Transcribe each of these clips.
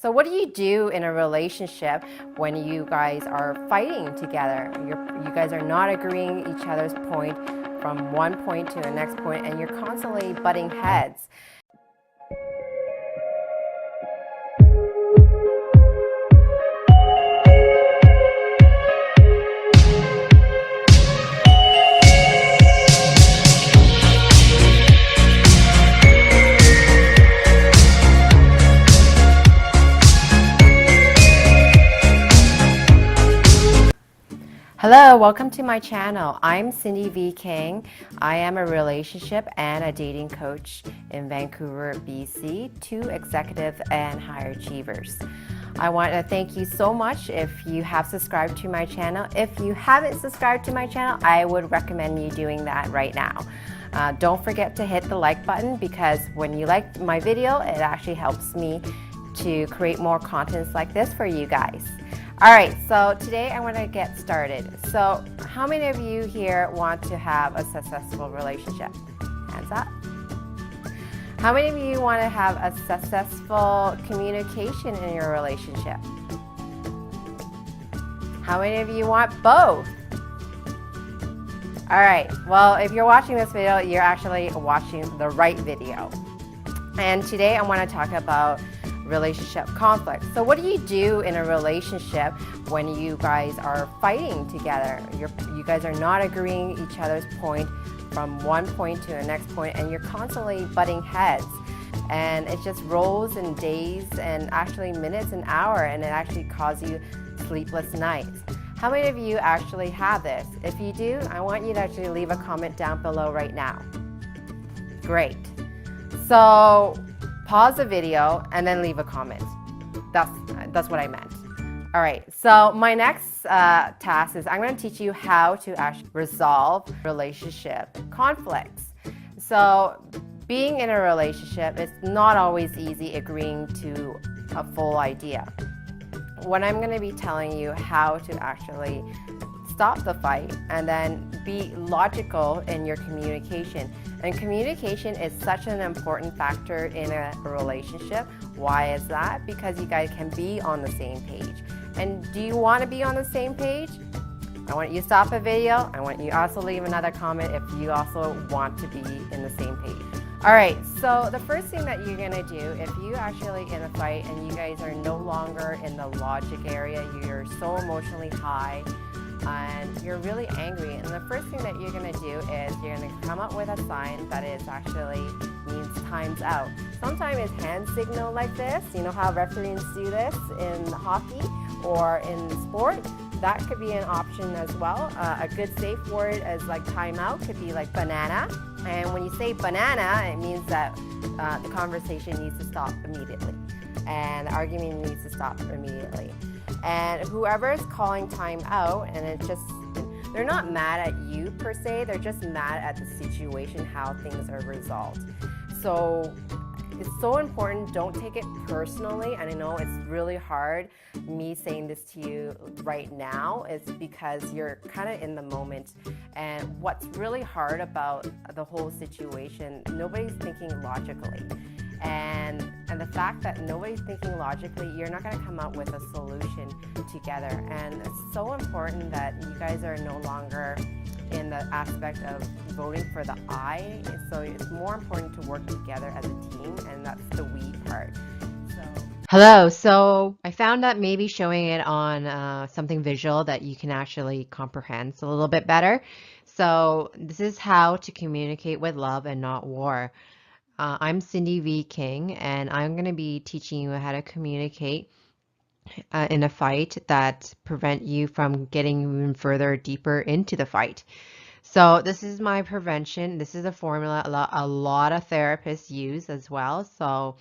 So what do you do in a relationship when you guys are fighting together? You guys are not agreeing each other's point from one point to the next point, and you're constantly butting heads. Hello, welcome to my channel. I'm Cindy V. King. I am a relationship and a dating coach in Vancouver, BC, to executive and higher achievers. I want to thank you so much if you have subscribed to my channel. If you haven't subscribed to my channel, I would recommend you doing that right now. Don't forget to hit the like button, because when you like my video, it actually helps me to create more contents like this for you guys. All right, so today I want to get started. So how many of you here want to have a successful relationship? Hands up. How many of you want to have a successful communication in your relationship? How many of you want both? All right, well, if you're watching this video, you're actually watching the right video. And today I want to talk about relationship conflict. So what do you do in a relationship when you guys are fighting together? You guys are not agreeing each other's point from one point to the next point, and you're constantly butting heads. And it just rolls in days and actually minutes and hours, and it actually causes you sleepless nights. How many of you actually have this? If you do, I want you to actually leave a comment down below right now. Great. So pause the video and then leave a comment. That's what I meant. All right, so my next task is I'm going to teach you how to actually resolve relationship conflicts. So being in a relationship, it's not always easy agreeing to a full idea. What I'm going to be telling you how to actually stop the fight and then be logical in your communication. And communication is such an important factor in a relationship. Why is that? Because you guys can be on the same page. And do you want to be on the same page? I want you to stop the video. I want you also leave another comment if you also want to be in the same page. All right, so the first thing that you're gonna do, if you actually in a fight and you guys are no longer in the logic area, you're so emotionally high, and you're really angry, and the first thing that you're going to do is you're going to come up with a sign that is actually means time's out. Sometimes it's hand signal like this. You know how referees do this in hockey or in sport? That could be an option as well. A good safe word as like timeout could be like banana. And when you say banana, it means that the conversation needs to stop immediately, and the argument needs to stop immediately. And whoever is calling time out, and they're not mad at you per se, they're just mad at the situation, how things are resolved. So it's so important, don't take it personally. And I know it's really hard, me saying this to you right now, is because you're kind of in the moment. And what's really hard about the whole situation, nobody's thinking logically. And the fact that nobody's thinking logically, you're not going to come up with a solution together. And it's so important that you guys are no longer in the aspect of voting for the I. So it's more important to work together as a team, and that's the we part. Hello, so I found that maybe showing it on something visual that you can actually comprehend a little bit better. So this is how to communicate with love and not war. I'm Cindy V. King, and I'm going to be teaching you how to communicate in a fight that prevent you from getting even further deeper into the fight. So this is my prevention. This is a formula a lot of therapists use as well. So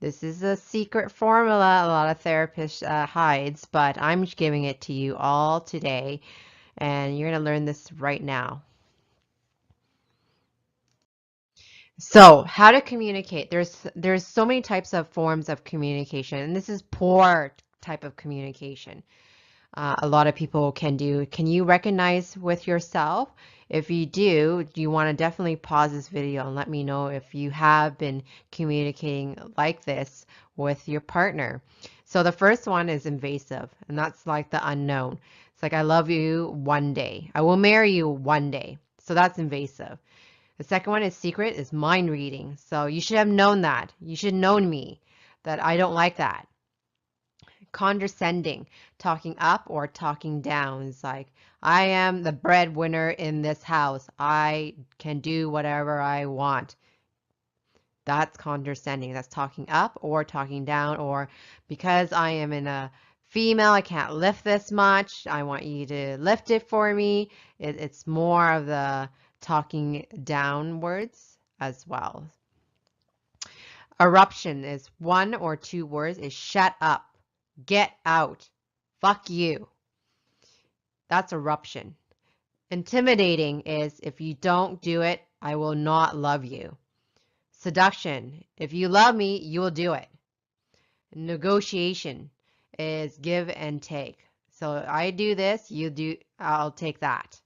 this is a secret formula a lot of therapists hides, but I'm giving it to you all today, and you're going to learn this right now. So how to communicate. There's so many types of forms of communication, and this is poor type of communication. a lot of people can do. Can you recognize with yourself? If you do, you want to definitely pause this video and let me know if you have been communicating like this with your partner. So the first one is invasive, and that's like the unknown. It's like, I love you one day. I will marry you one day. So that's invasive. The second one is secret, is mind reading. So you should have known that. You should have known me, that I don't like that. Condescending, talking up or talking down. It's like, I am the breadwinner in this house. I can do whatever I want. That's condescending. That's talking up or talking down, or because I am in a female, I can't lift this much. I want you to lift it for me. It's more of the talking downwards as well. Eruption is one or two words, is shut up, get out, fuck you. That's eruption. Intimidating is, if you don't do it, I will not love you. Seduction, if you love me, you will do it. Negotiation is give and take. So I do this, you do, I'll take that.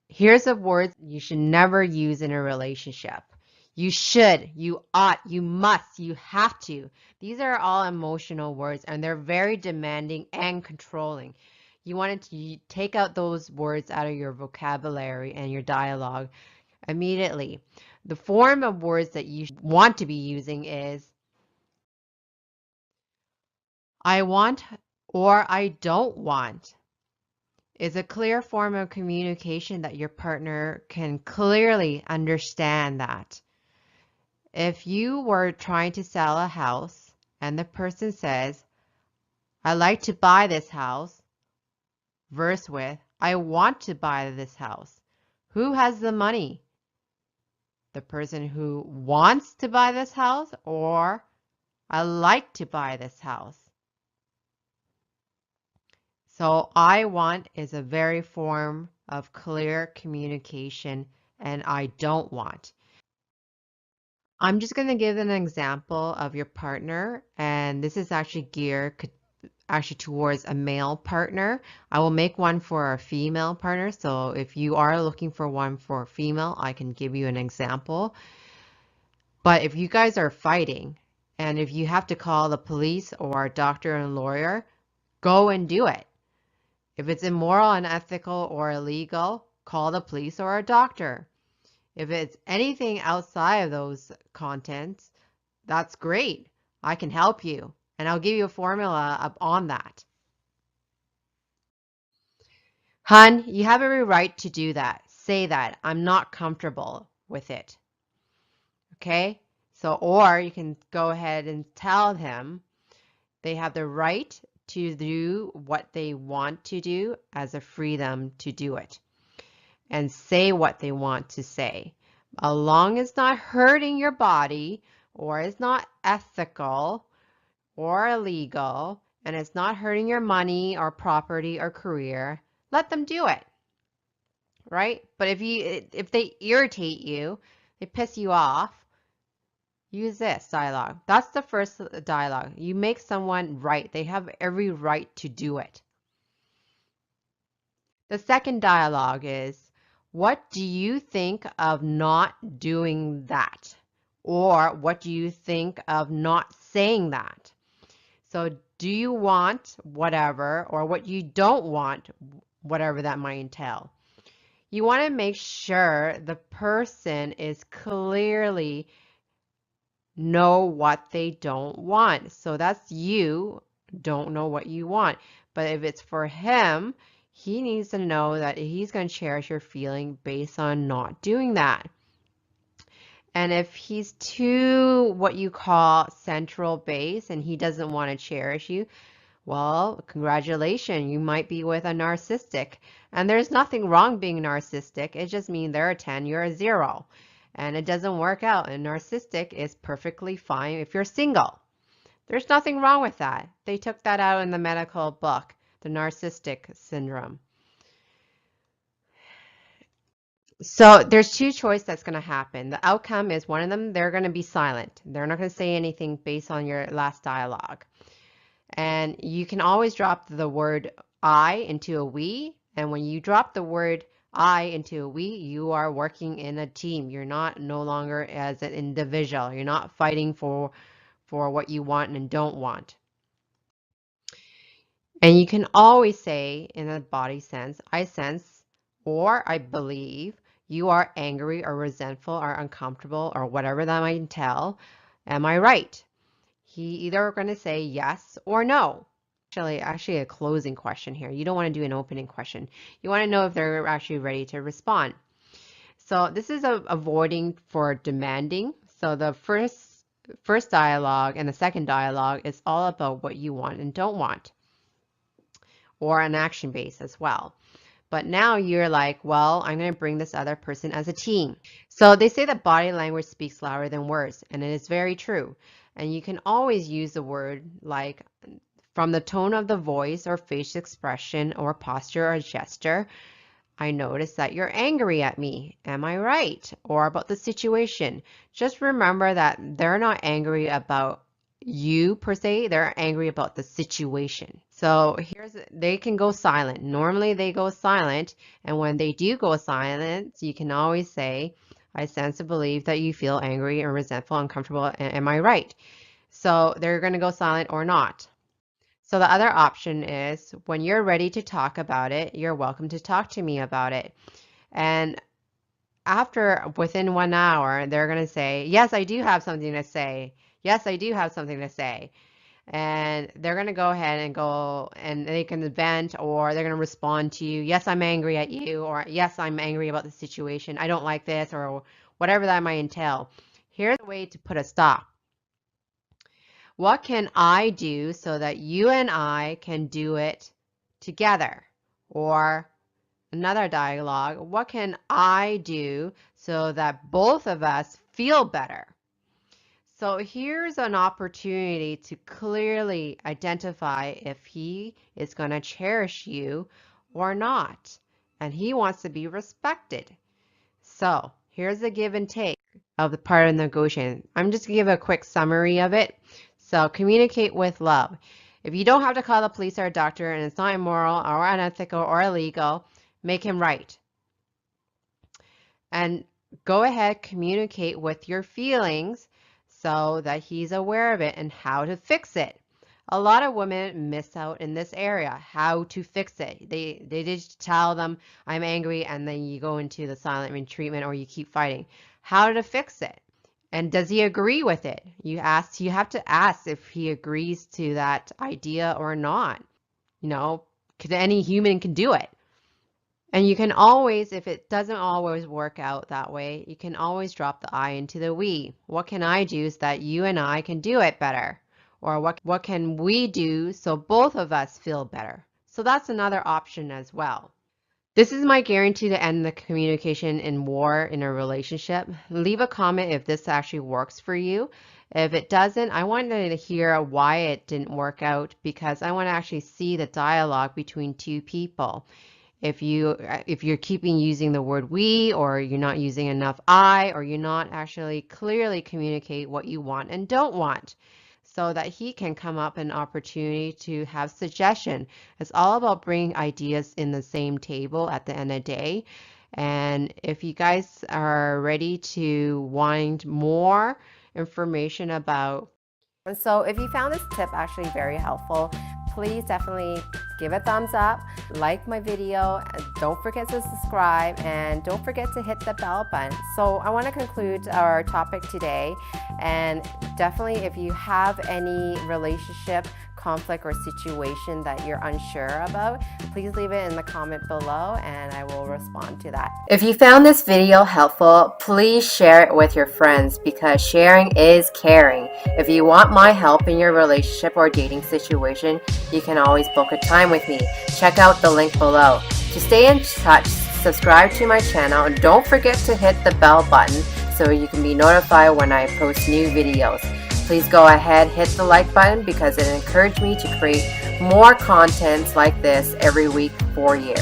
Here's a word you should never use in a relationship. You should, you ought, you must, you have to. These are all emotional words, and they're very demanding and controlling. You want to take out those words out of your vocabulary and your dialogue immediately. The form of words that you want to be using is I want or I don't want. Is a clear form of communication that your partner can clearly understand that. If you were trying to sell a house and the person says, I like to buy this house, verse with, I want to buy this house. Who has the money? The person who wants to buy this house, or I like to buy this house. So I want is a very form of clear communication, and I don't want. I'm just going to give an example of your partner, and this is actually geared actually towards a male partner. I will make one for a female partner. So if you are looking for one for a female, I can give you an example. But if you guys are fighting, and if you have to call the police or a doctor and lawyer, go and do it. If it's immoral, unethical, or illegal, call the police or a doctor. If it's anything outside of those contents, that's great. I can help you, and I'll give you a formula up on that. Hun, you have every right to do that. Say that. I'm not comfortable with it. Okay? So, or you can go ahead and tell him they have the right to do what they want to do as a freedom to do it. And say what they want to say. As long as it's not hurting your body, or it's not ethical or illegal, and it's not hurting your money or property or career, let them do it. Right? But if they irritate you, they piss you off, use this dialogue. That's the first dialogue. You make someone right. They have every right to do it. The second dialogue is, what do you think of not doing that? Or what do you think of not saying that? So do you want whatever, or what you don't want, whatever that might entail? You want to make sure the person is clearly know what they don't want. So that's you don't know what you want. But if it's for him, he needs to know that he's going to cherish your feeling based on not doing that. And if he's too what you call central base and he doesn't want to cherish you, well, congratulations, you might be with a narcissistic. And there's nothing wrong being narcissistic. It just means they're a 10, you're a 0. And it doesn't work out. And narcissistic is perfectly fine if you're single. There's nothing wrong with that. They took that out in the medical book, the narcissistic syndrome. So there's two choices that's going to happen. The outcome is one of them, they're going to be silent. They're not going to say anything based on your last dialogue. And you can always drop the word I into a we. And when you drop the word I into a we, you are working in a team. You're not no longer as an individual. You're not fighting for what you want and don't want. And you can always say in a body sense, I sense or I believe you are angry or resentful or uncomfortable or whatever that might entail. Am I right? He either going to say yes or no. Actually a closing question here. You don't want to do an opening question. You want to know if they're actually ready to respond. So this is avoiding for demanding. So the first dialogue and the second dialogue is all about what you want and don't want, or an action base as well. But now you're like, well, I'm going to bring this other person as a team. So they say that body language speaks louder than words, and it is very true. And you can always use the word like from the tone of the voice or facial expression or posture or gesture. I notice that you're angry at me. Am I right? Or about the situation. Just remember that they're not angry about you per se, they're angry about the situation. So they can go silent. Normally they go silent, and when they do go silent, you can always say, I sense and believe that you feel angry or resentful, uncomfortable. Am I right? So they're going to go silent or not. So the other option is when you're ready to talk about it, you're welcome to talk to me about it. And within 1 hour, they're going to say, yes, I do have something to say. Yes, I do have something to say. And they're going to go ahead and go and they can vent, or they're going to respond to you. Yes, I'm angry at you, or yes, I'm angry about the situation. I don't like this, or whatever that might entail. Here's a way to put a stop. What can I do so that you and I can do it together? Or another dialogue, what can I do so that both of us feel better? So here's an opportunity to clearly identify if he is going to cherish you or not. And he wants to be respected. So here's the give and take of the part of the negotiation. I'm just going to give a quick summary of it. So communicate with love. If you don't have to call the police or a doctor and it's not immoral or unethical or illegal, make him right. And go ahead, communicate with your feelings so that he's aware of it and how to fix it. A lot of women miss out in this area, how to fix it. They just tell them, I'm angry, and then you go into the silent treatment or you keep fighting. How to fix it? And does he agree with it? You have to ask if he agrees to that idea or not. You know, any human can do it. And you can always, if it doesn't always work out that way, you can always drop the I into the we. What can I do so that you and I can do it better? Or what can we do so both of us feel better? So that's another option as well. This is my guarantee to end the communication in war in a relationship. Leave a comment if this actually works for you. If it doesn't, I wanted to hear why it didn't work out, because I want to actually see the dialogue between two people. If you're keeping using the word we, or you're not using enough I, or you're not actually clearly communicate what you want and don't want, so that he can come up an opportunity to have suggestion. It's all about bringing ideas in the same table at the end of the day. And if you guys are ready to want more information about. And so if you found this tip actually very helpful, please definitely give a thumbs up, like my video, don't forget to subscribe, and don't forget to hit the bell button. So I want to conclude our topic today, and definitely if you have any relationship conflict or situation that you're unsure about, please leave it in the comment below and I will respond to that. If you found this video helpful, please share it with your friends, because sharing is caring. If you want my help in your relationship or dating situation, you can always book a time with me. Check out the link below. To stay in touch, subscribe to my channel and don't forget to hit the bell button so you can be notified when I post new videos. Please go ahead, hit the like button, because it encouraged me to create more content like this every week for you.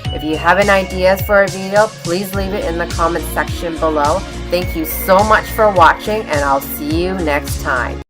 If you have any ideas for a video, please leave it in the comment section below. Thank you so much for watching, and I'll see you next time.